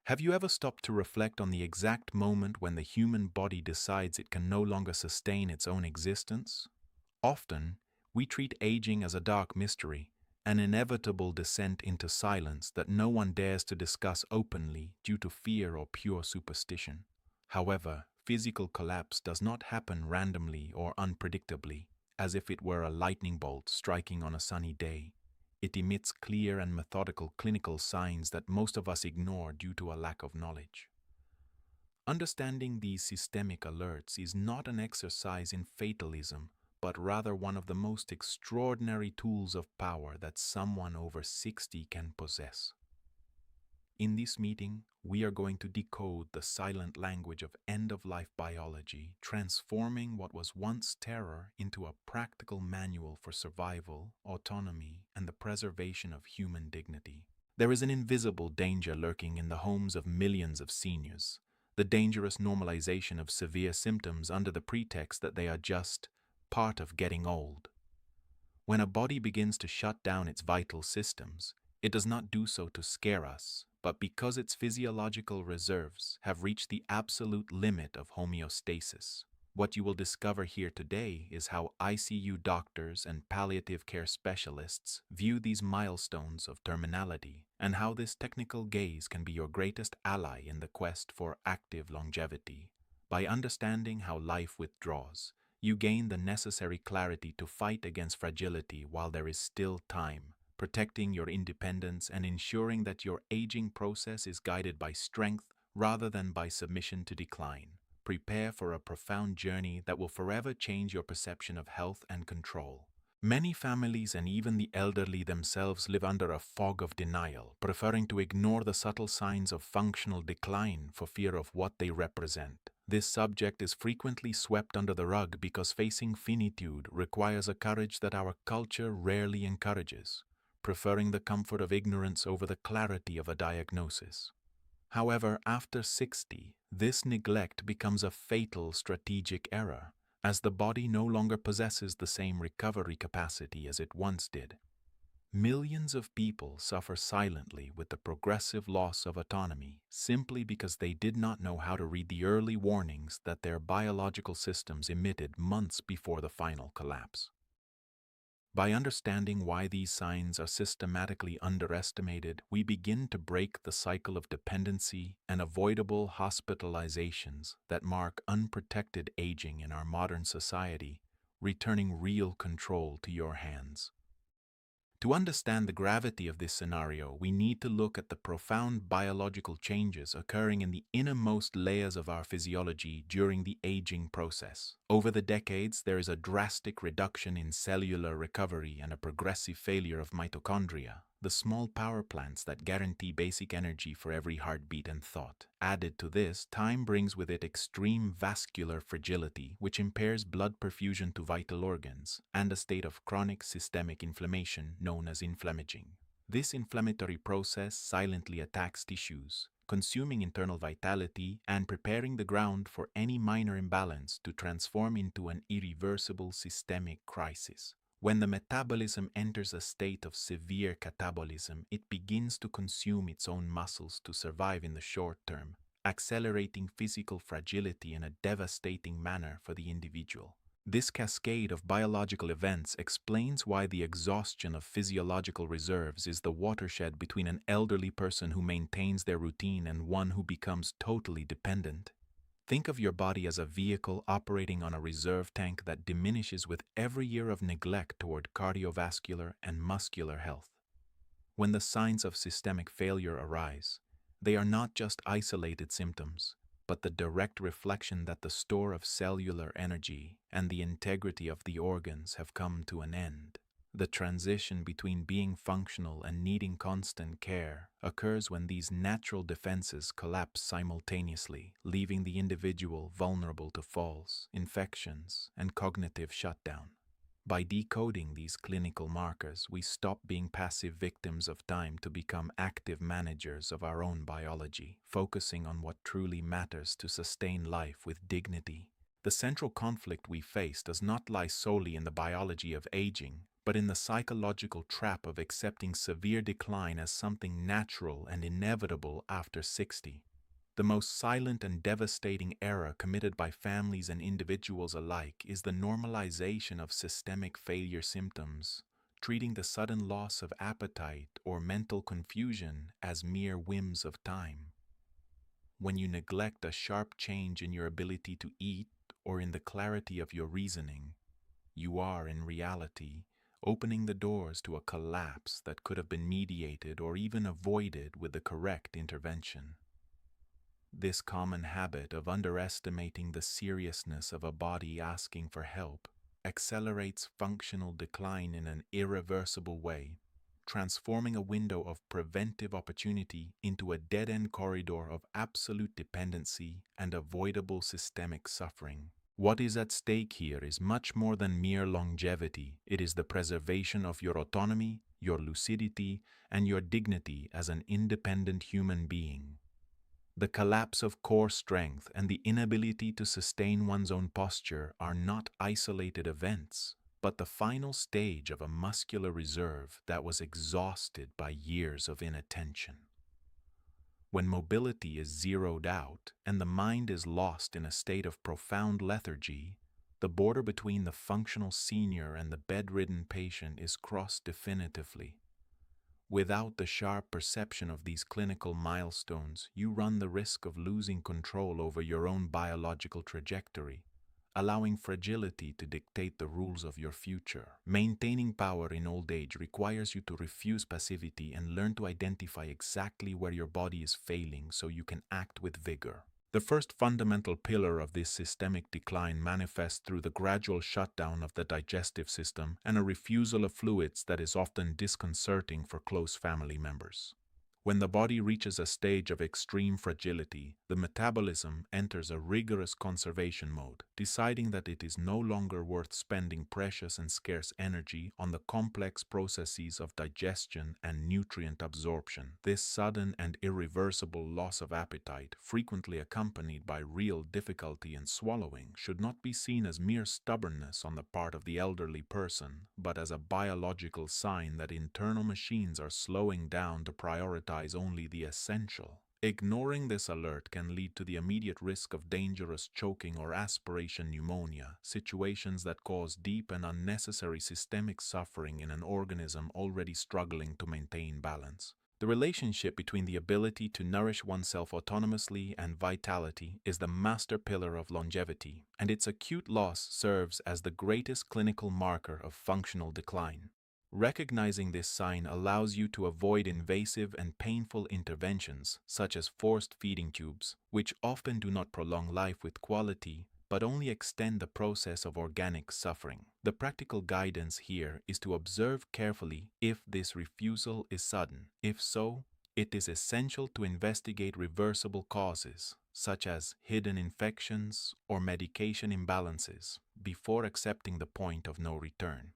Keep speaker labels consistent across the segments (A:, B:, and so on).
A: Have you ever stopped to reflect on the exact moment when the human body decides it can no longer sustain its own existence? Often, we treat aging as a dark mystery, an inevitable descent into silence that no one dares to discuss openly due to fear or pure superstition. However, physical collapse does not happen randomly or unpredictably, as if it were a lightning bolt striking on a sunny day. It emits clear and methodical clinical signs that most of us ignore due to a lack of knowledge. Understanding these systemic alerts is not an exercise in fatalism, but rather one of the most extraordinary tools of power that someone over 60 can possess. In this meeting, we are going to decode the silent language of end-of-life biology, transforming what was once terror into a practical manual for survival, autonomy, and the preservation of human dignity. There is an invisible danger lurking in the homes of millions of seniors, the dangerous normalization of severe symptoms under the pretext that they are just part of getting old. When a body begins to shut down its vital systems, it does not do so to scare us, but because its physiological reserves have reached the absolute limit of homeostasis. What you will discover here today is how ICU doctors and palliative care specialists view these milestones of terminality, and how this technical gaze can be your greatest ally in the quest for active longevity. By understanding how life withdraws, you gain the necessary clarity to fight against fragility while there is still time, protecting your independence and ensuring that your aging process is guided by strength rather than by submission to decline. Prepare for a profound journey that will forever change your perception of health and control. Many families and even the elderly themselves live under a fog of denial, preferring to ignore the subtle signs of functional decline for fear of what they represent. This subject is frequently swept under the rug because facing finitude requires a courage that our culture rarely encourages, preferring the comfort of ignorance over the clarity of a diagnosis. However, after 60, this neglect becomes a fatal strategic error, as the body no longer possesses the same recovery capacity as it once did. Millions of people suffer silently with the progressive loss of autonomy simply because they did not know how to read the early warnings that their biological systems emitted months before the final collapse. By understanding why these signs are systematically underestimated, we begin to break the cycle of dependency and avoidable hospitalizations that mark unprotected aging in our modern society, returning real control to your hands. To understand the gravity of this scenario, we need to look at the profound biological changes occurring in the innermost layers of our physiology during the aging process. Over the decades, there is a drastic reduction in cellular recovery and a progressive failure of mitochondria, the small power plants that guarantee basic energy for every heartbeat and thought. Added to this, time brings with it extreme vascular fragility, which impairs blood perfusion to vital organs, and a state of chronic systemic inflammation known as inflammaging. This inflammatory process silently attacks tissues, consuming internal vitality and preparing the ground for any minor imbalance to transform into an irreversible systemic crisis. When the metabolism enters a state of severe catabolism, it begins to consume its own muscles to survive in the short term, accelerating physical fragility in a devastating manner for the individual. This cascade of biological events explains why the exhaustion of physiological reserves is the watershed between an elderly person who maintains their routine and one who becomes totally dependent. Think of your body as a vehicle operating on a reserve tank that diminishes with every year of neglect toward cardiovascular and muscular health. When the signs of systemic failure arise, they are not just isolated symptoms, but the direct reflection that the store of cellular energy and the integrity of the organs have come to an end. The transition between being functional and needing constant care occurs when these natural defenses collapse simultaneously, leaving the individual vulnerable to falls, infections, and cognitive shutdown. By decoding these clinical markers, we stop being passive victims of time to become active managers of our own biology, focusing on what truly matters to sustain life with dignity. The central conflict we face does not lie solely in the biology of aging, but in the psychological trap of accepting severe decline as something natural and inevitable after 60. The most silent and devastating error committed by families and individuals alike is the normalization of systemic failure symptoms, treating the sudden loss of appetite or mental confusion as mere whims of time. When you neglect a sharp change in your ability to eat or in the clarity of your reasoning, you are, in reality, opening the doors to a collapse that could have been mediated or even avoided with the correct intervention. This common habit of underestimating the seriousness of a body asking for help accelerates functional decline in an irreversible way, transforming a window of preventive opportunity into a dead-end corridor of absolute dependency and avoidable systemic suffering. What is at stake here is much more than mere longevity. It is the preservation of your autonomy, your lucidity, and your dignity as an independent human being. The collapse of core strength and the inability to sustain one's own posture are not isolated events, but the final stage of a muscular reserve that was exhausted by years of inattention. When mobility is zeroed out and the mind is lost in a state of profound lethargy, the border between the functional senior and the bedridden patient is crossed definitively. Without the sharp perception of these clinical milestones, you run the risk of losing control over your own biological trajectory, allowing fragility to dictate the rules of your future. Maintaining power in old age requires you to refuse passivity and learn to identify exactly where your body is failing so you can act with vigor. The first fundamental pillar of this systemic decline manifests through the gradual shutdown of the digestive system and a refusal of fluids that is often disconcerting for close family members. When the body reaches a stage of extreme fragility, the metabolism enters a rigorous conservation mode, deciding that it is no longer worth spending precious and scarce energy on the complex processes of digestion and nutrient absorption. This sudden and irreversible loss of appetite, frequently accompanied by real difficulty in swallowing, should not be seen as mere stubbornness on the part of the elderly person, but as a biological sign that internal machines are slowing down to prioritize only the essential. Ignoring this alert can lead to the immediate risk of dangerous choking or aspiration pneumonia, situations that cause deep and unnecessary systemic suffering in an organism already struggling to maintain balance. The relationship between the ability to nourish oneself autonomously and vitality is the master pillar of longevity, and its acute loss serves as the greatest clinical marker of functional decline. Recognizing this sign allows you to avoid invasive and painful interventions, such as forced feeding tubes, which often do not prolong life with quality, but only extend the process of organic suffering. The practical guidance here is to observe carefully if this refusal is sudden. If so, it is essential to investigate reversible causes, such as hidden infections or medication imbalances, before accepting the point of no return.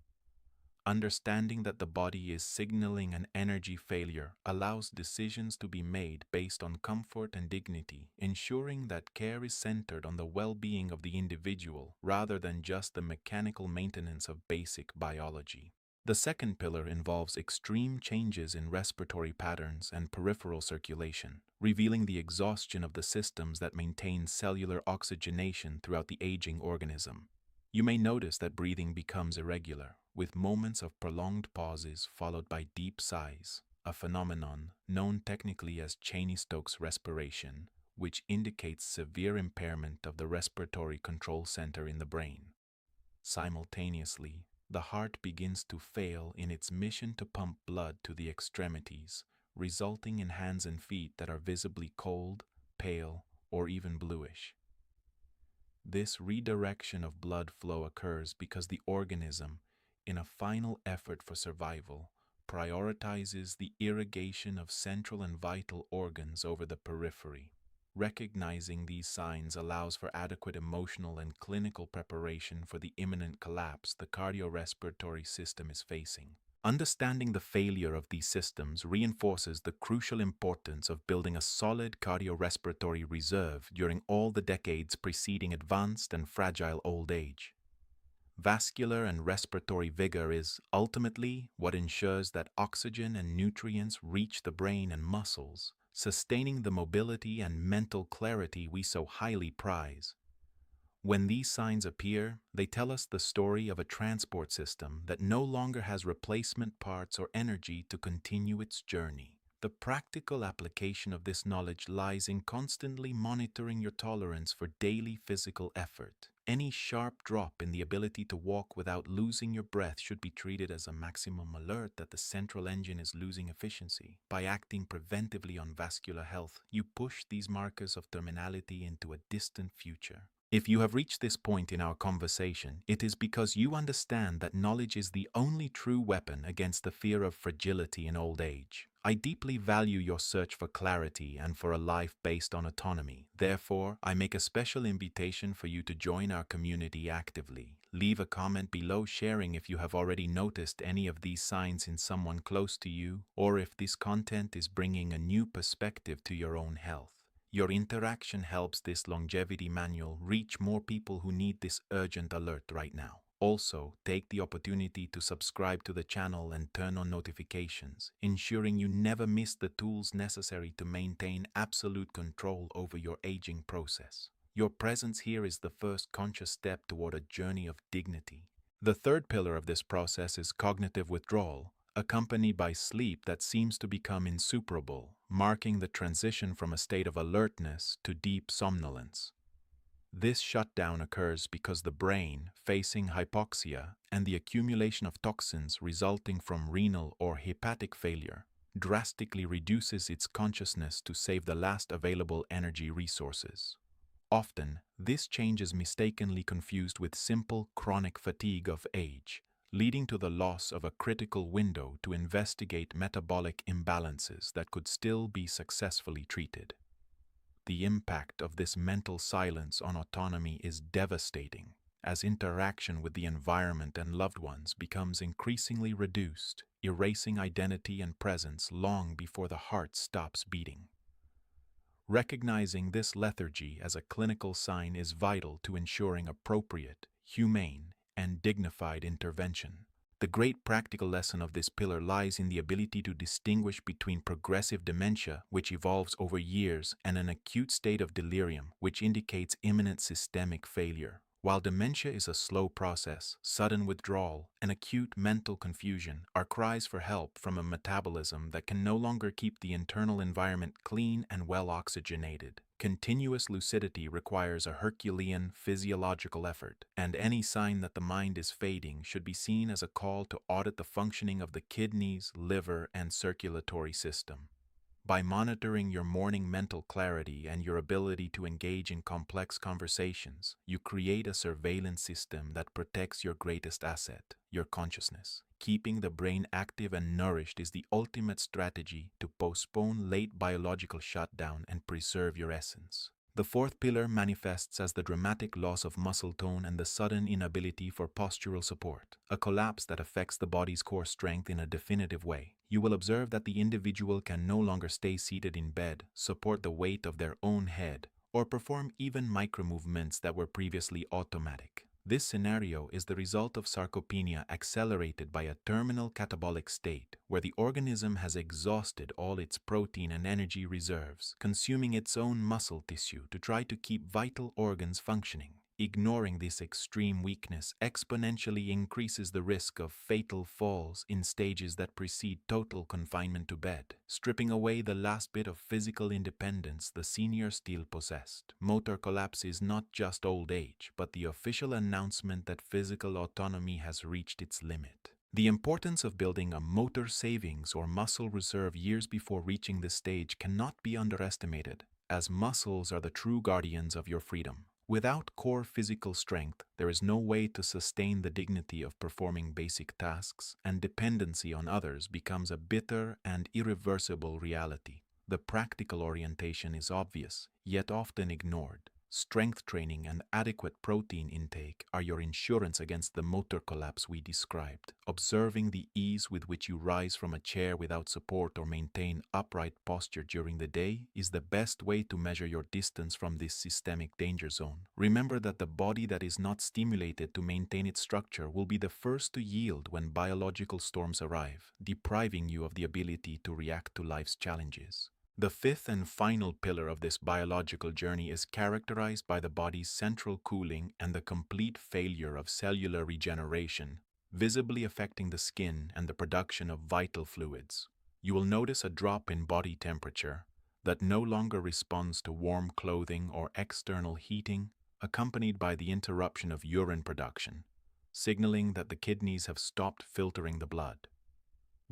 A: Understanding that the body is signaling an energy failure allows decisions to be made based on comfort and dignity, ensuring that care is centered on the well-being of the individual rather than just the mechanical maintenance of basic biology. The second pillar involves extreme changes in respiratory patterns and peripheral circulation, revealing the exhaustion of the systems that maintain cellular oxygenation throughout the aging organism. You may notice that breathing becomes irregular, with moments of prolonged pauses followed by deep sighs, a phenomenon known technically as Cheney-Stokes respiration, which indicates severe impairment of the respiratory control center in the brain. Simultaneously, the heart begins to fail in its mission to pump blood to the extremities, resulting in hands and feet that are visibly cold, pale, or even bluish. This redirection of blood flow occurs because the organism, in a final effort for survival, prioritizes the irrigation of central and vital organs over the periphery. Recognizing these signs allows for adequate emotional and clinical preparation for the imminent collapse the cardiorespiratory system is facing. Understanding the failure of these systems reinforces the crucial importance of building a solid cardiorespiratory reserve during all the decades preceding advanced and fragile old age. Vascular and respiratory vigor is ultimately what ensures that oxygen and nutrients reach the brain and muscles, sustaining the mobility and mental clarity we so highly prize. When these signs appear, they tell us the story of a transport system that no longer has replacement parts or energy to continue its journey. The practical application of this knowledge lies in constantly monitoring your tolerance for daily physical effort. Any sharp drop in the ability to walk without losing your breath should be treated as a maximum alert that the central engine is losing efficiency. By acting preventively on vascular health, you push these markers of terminality into a distant future. If you have reached this point in our conversation, it is because you understand that knowledge is the only true weapon against the fear of fragility in old age. I deeply value your search for clarity and for a life based on autonomy. Therefore, I make a special invitation for you to join our community actively. Leave a comment below sharing if you have already noticed any of these signs in someone close to you, or if this content is bringing a new perspective to your own health. Your interaction helps this longevity manual reach more people who need this urgent alert right now. Also, take the opportunity to subscribe to the channel and turn on notifications, ensuring you never miss the tools necessary to maintain absolute control over your aging process. Your presence here is the first conscious step toward a journey of dignity. The third pillar of this process is cognitive withdrawal, accompanied by sleep that seems to become insuperable, marking the transition from a state of alertness to deep somnolence. This shutdown occurs because the brain, facing hypoxia and the accumulation of toxins resulting from renal or hepatic failure, drastically reduces its consciousness to save the last available energy resources. Often, this change is mistakenly confused with simple chronic fatigue of age, leading to the loss of a critical window to investigate metabolic imbalances that could still be successfully treated. The impact of this mental silence on autonomy is devastating, as interaction with the environment and loved ones becomes increasingly reduced, erasing identity and presence long before the heart stops beating. Recognizing this lethargy as a clinical sign is vital to ensuring appropriate, humane, and dignified intervention. The great practical lesson of this pillar lies in the ability to distinguish between progressive dementia, which evolves over years, and an acute state of delirium, which indicates imminent systemic failure. While dementia is a slow process, sudden withdrawal, and acute mental confusion are cries for help from a metabolism that can no longer keep the internal environment clean and well oxygenated. Continuous lucidity requires a Herculean physiological effort, and any sign that the mind is fading should be seen as a call to audit the functioning of the kidneys, liver, and circulatory system. By monitoring your morning mental clarity and your ability to engage in complex conversations, you create a surveillance system that protects your greatest asset, your consciousness. Keeping the brain active and nourished is the ultimate strategy to postpone late biological shutdown and preserve your essence. The fourth pillar manifests as the dramatic loss of muscle tone and the sudden inability for postural support, a collapse that affects the body's core strength in a definitive way. You will observe that the individual can no longer stay seated in bed, support the weight of their own head, or perform even micromovements that were previously automatic. This scenario is the result of sarcopenia accelerated by a terminal catabolic state, where the organism has exhausted all its protein and energy reserves, consuming its own muscle tissue to try to keep vital organs functioning. Ignoring this extreme weakness exponentially increases the risk of fatal falls in stages that precede total confinement to bed, stripping away the last bit of physical independence the senior still possessed. Motor collapse is not just old age, but the official announcement that physical autonomy has reached its limit. The importance of building a motor savings or muscle reserve years before reaching this stage cannot be underestimated, as muscles are the true guardians of your freedom. Without core physical strength, there is no way to sustain the dignity of performing basic tasks, and dependency on others becomes a bitter and irreversible reality. The practical orientation is obvious, yet often ignored. Strength training and adequate protein intake are your insurance against the motor collapse we described. Observing the ease with which you rise from a chair without support or maintain upright posture during the day is the best way to measure your distance from this systemic danger zone. Remember that the body that is not stimulated to maintain its structure will be the first to yield when biological storms arrive, depriving you of the ability to react to life's challenges. The fifth and final pillar of this biological journey is characterized by the body's central cooling and the complete failure of cellular regeneration, visibly affecting the skin and the production of vital fluids. You will notice a drop in body temperature that no longer responds to warm clothing or external heating, accompanied by the interruption of urine production, signaling that the kidneys have stopped filtering the blood.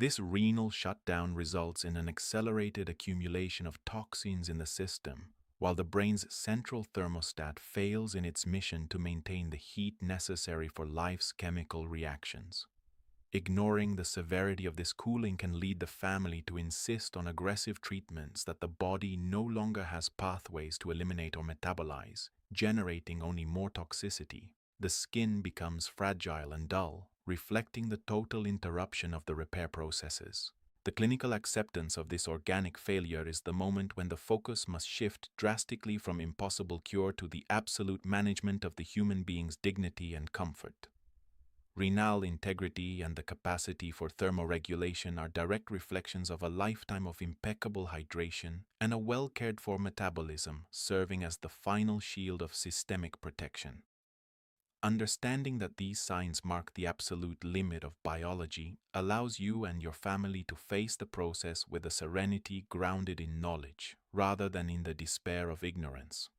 A: This renal shutdown results in an accelerated accumulation of toxins in the system, while the brain's central thermostat fails in its mission to maintain the heat necessary for life's chemical reactions. Ignoring the severity of this cooling can lead the family to insist on aggressive treatments that the body no longer has pathways to eliminate or metabolize, generating only more toxicity. The skin becomes fragile and dull, reflecting the total interruption of the repair processes. The clinical acceptance of this organic failure is the moment when the focus must shift drastically from impossible cure to the absolute management of the human being's dignity and comfort. Renal integrity and the capacity for thermoregulation are direct reflections of a lifetime of impeccable hydration and a well-cared-for metabolism, serving as the final shield of systemic protection. Understanding that these signs mark the absolute limit of biology allows you and your family to face the process with a serenity grounded in knowledge, rather than in the despair of ignorance.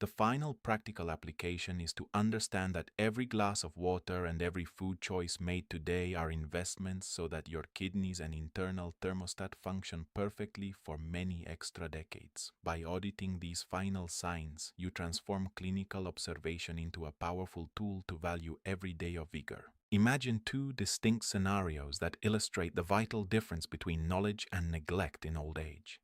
A: The final practical application is to understand that every glass of water and every food choice made today are investments so that your kidneys and internal thermostat function perfectly for many extra decades. By auditing these final signs, you transform clinical observation into a powerful tool to value every day of vigor. Imagine two distinct scenarios that illustrate the vital difference between knowledge and neglect in old age.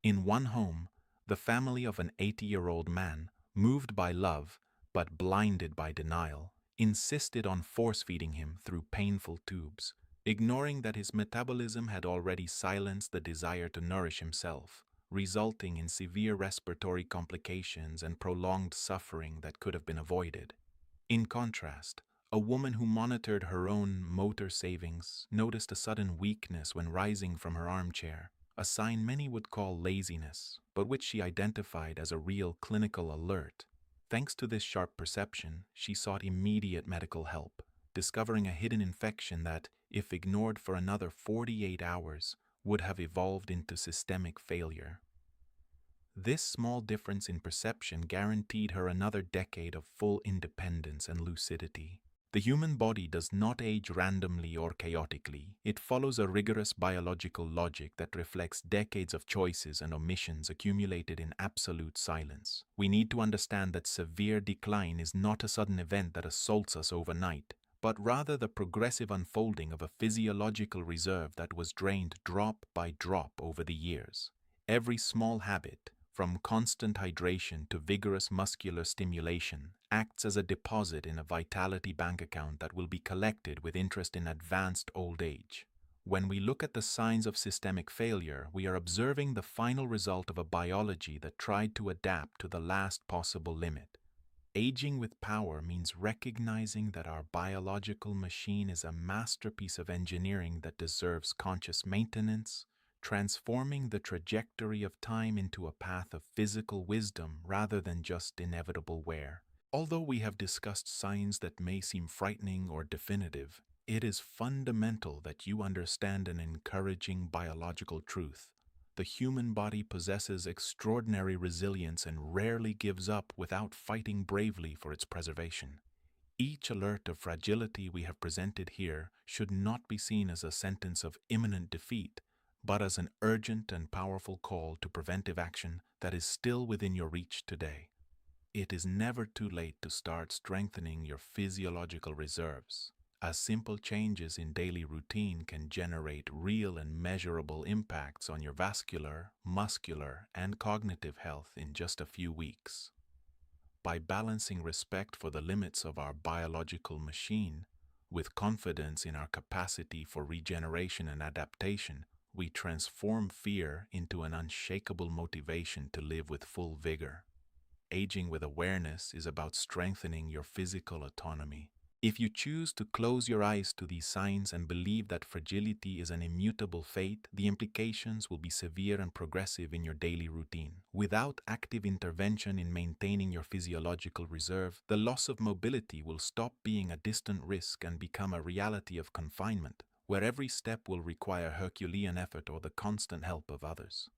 A: In one home, the family of an 80-year-old man, moved by love, but blinded by denial, insisted on force-feeding him through painful tubes, ignoring that his metabolism had already silenced the desire to nourish himself, resulting in severe respiratory complications and prolonged suffering that could have been avoided. In contrast, a woman who monitored her own motor savings noticed a sudden weakness when rising from her armchair, a sign many would call laziness, but which she identified as a real clinical alert. Thanks to this sharp perception, she sought immediate medical help, discovering a hidden infection that, if ignored for another 48 hours, would have evolved into systemic failure. This small difference in perception guaranteed her another decade of full independence and lucidity. The human body does not age randomly or chaotically. It follows a rigorous biological logic that reflects decades of choices and omissions accumulated in absolute silence. We need to understand that severe decline is not a sudden event that assaults us overnight, but rather the progressive unfolding of a physiological reserve that was drained drop by drop over the years. Every small habit, from constant hydration to vigorous muscular stimulation, acts as a deposit in a vitality bank account that will be collected with interest in advanced old age. When we look at the signs of systemic failure, we are observing the final result of a biology that tried to adapt to the last possible limit. Aging with power means recognizing that our biological machine is a masterpiece of engineering that deserves conscious maintenance, transforming the trajectory of time into a path of physical wisdom rather than just inevitable wear. Although we have discussed signs that may seem frightening or definitive, it is fundamental that you understand an encouraging biological truth. The human body possesses extraordinary resilience and rarely gives up without fighting bravely for its preservation. Each alert of fragility we have presented here should not be seen as a sentence of imminent defeat, but as an urgent and powerful call to preventive action that is still within your reach today. It is never too late to start strengthening your physiological reserves. as simple changes in daily routine can generate real and measurable impacts on your vascular, muscular, and cognitive health in just a few weeks. By balancing respect for the limits of our biological machine with confidence in our capacity for regeneration and adaptation, we transform fear into an unshakable motivation to live with full vigor. Aging with awareness is about strengthening your physical autonomy. If you choose to close your eyes to these signs and believe that fragility is an immutable fate, the implications will be severe and progressive in your daily routine. Without active intervention in maintaining your physiological reserve, the loss of mobility will stop being a distant risk and become a reality of confinement, where every step will require Herculean effort or the constant help of others.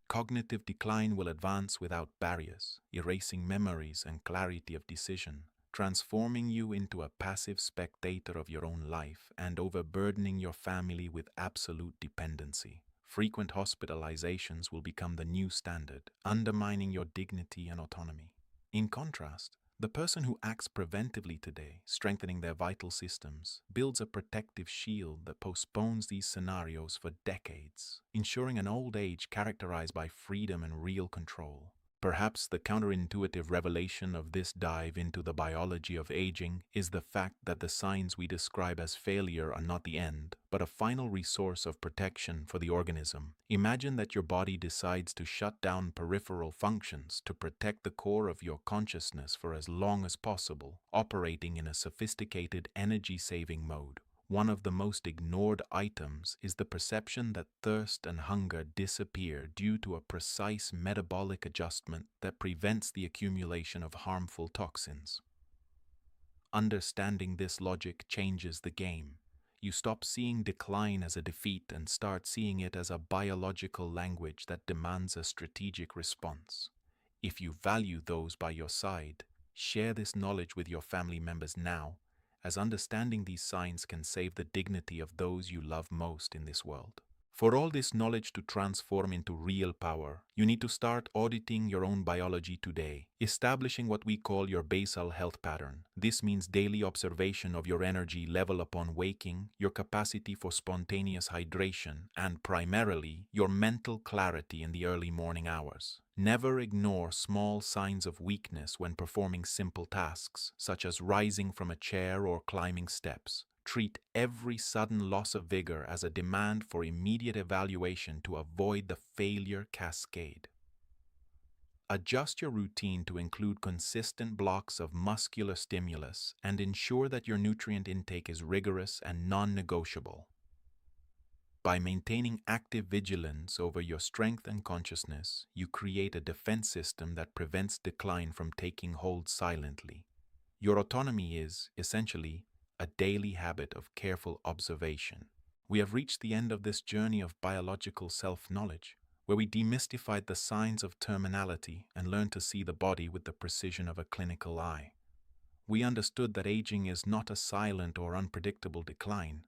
A: Cognitive decline will advance without barriers, erasing memories and clarity of decision, transforming you into a passive spectator of your own life and overburdening your family with absolute dependency. Frequent hospitalizations will become the new standard, undermining your dignity and autonomy. In contrast, the person who acts preventively today, strengthening their vital systems, builds a protective shield that postpones these scenarios for decades, ensuring an old age characterized by freedom and real control. Perhaps the counterintuitive revelation of this dive into the biology of aging is the fact that the signs we describe as failure are not the end, but a final resource of protection for the organism. Imagine that your body decides to shut down peripheral functions to protect the core of your consciousness for as long as possible, operating in a sophisticated energy-saving mode. One of the most ignored items is the perception that thirst and hunger disappear due to a precise metabolic adjustment that prevents the accumulation of harmful toxins. Understanding this logic changes the game. You stop seeing decline as a defeat and start seeing it as a biological language that demands a strategic response. If you value those by your side, share this knowledge with your family members now, as understanding these signs can save the dignity of those you love most in this world. For all this knowledge to transform into real power, you need to start auditing your own biology today, establishing what we call your basal health pattern. This means daily observation of your energy level upon waking, your capacity for spontaneous hydration, and primarily, your mental clarity in the early morning hours. Never ignore small signs of weakness when performing simple tasks, such as rising from a chair or climbing steps. Treat every sudden loss of vigor as a demand for immediate evaluation to avoid the failure cascade. Adjust your routine to include consistent blocks of muscular stimulus and ensure that your nutrient intake is rigorous and non-negotiable. By maintaining active vigilance over your strength and consciousness, you create a defense system that prevents decline from taking hold silently. Your autonomy is, essentially, a daily habit of careful observation. We have reached the end of this journey of biological self-knowledge, where we demystified the signs of terminality and learned to see the body with the precision of a clinical eye. We understood that aging is not a silent or unpredictable decline,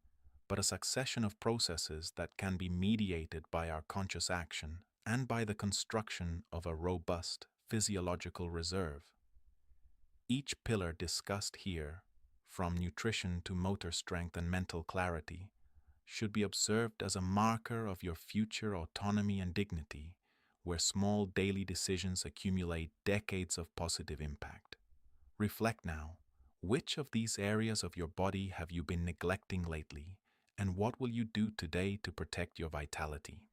A: but a succession of processes that can be mediated by our conscious action and by the construction of a robust physiological reserve. Each pillar discussed here, from nutrition to motor strength and mental clarity, should be observed as a marker of your future autonomy and dignity, where small daily decisions accumulate decades of positive impact. Reflect now, which of these areas of your body have you been neglecting lately, and what will you do today to protect your vitality?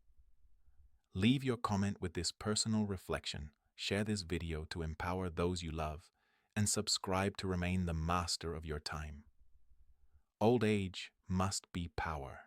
A: Leave your comment with this personal reflection, share this video to empower those you love, and subscribe to remain the master of your time. Old age must be power.